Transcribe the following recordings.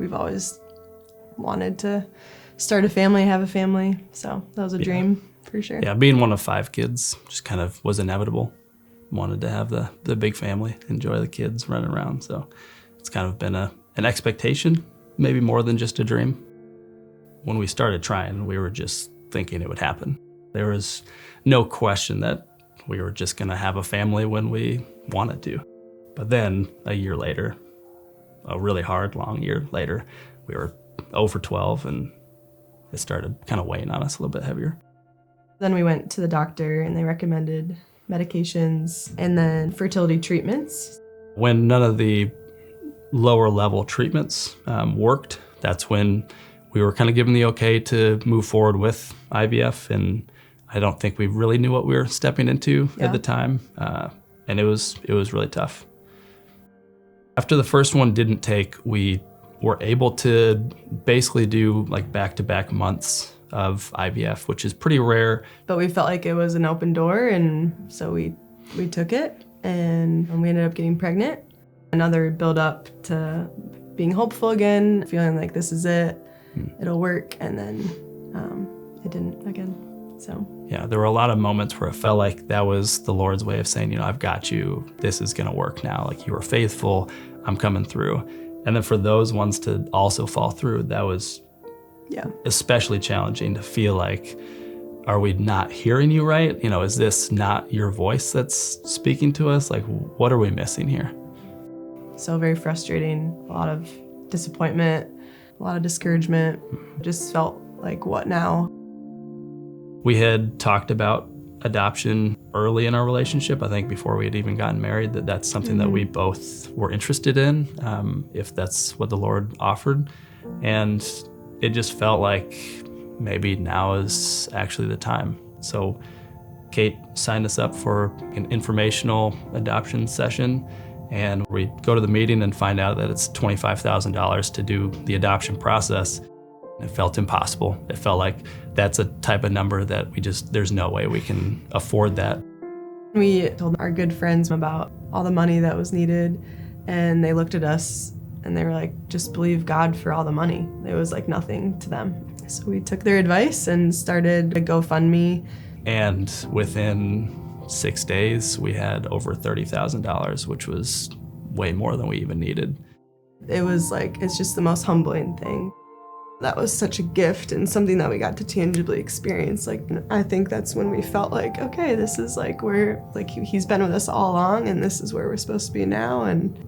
we've always wanted to start a family, have a family. So that was a dream for sure. Yeah, being one of 5 kids just kind of was inevitable. Wanted to have the big family, enjoy the kids running around. So it's kind of been an expectation, maybe more than just a dream. When we started trying, we were just thinking it would happen. There was no question that we were just gonna have a family when we wanted to. But then a year later, a really hard, long year later, we were 0 for 12 and it started kind of weighing on us a little bit heavier. Then we went to the doctor and they recommended medications and then fertility treatments. When none of the lower level treatments worked, that's when we were kind of given the okay to move forward with IVF, and I don't think we really knew what we were stepping into at the time, and it was really tough. After the first one didn't take, we were able to basically do like back-to-back months of IVF, which is pretty rare. But we felt like it was an open door, and so we took it, and we ended up getting pregnant. Another build up to being hopeful again, feeling like this is it, it'll work, and then it didn't again, so. Yeah, there were a lot of moments where it felt like that was the Lord's way of saying, you know, I've got you, this is gonna work now, like you were faithful, I'm coming through. And then for those ones to also fall through, that was especially challenging to feel like, are we not hearing you right? You know, is this not your voice that's speaking to us? Like, what are we missing here? So very frustrating, a lot of disappointment, a lot of discouragement. Just felt like, what now? We had talked about adoption early in our relationship. I think before we had even gotten married, that's something that we both were interested in, if that's what the Lord offered. And it just felt like maybe now is actually the time. So Kate signed us up for an informational adoption session, and we go to the meeting and find out that it's $25,000 to do the adoption process. It felt impossible. It felt like that's a type of number that there's no way we can afford that. We told our good friends about all the money that was needed, and they looked at us and they were like, just believe God for all the money. It was like nothing to them. So we took their advice and started a GoFundMe. And within 6 days, we had over $30,000, which was way more than we even needed. It was like, it's just the most humbling thing. That was such a gift and something that we got to tangibly experience. Like, I think that's when we felt like, okay, this is like where, like he's been with us all along, and this is where we're supposed to be now, and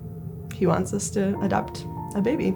he wants us to adopt a baby.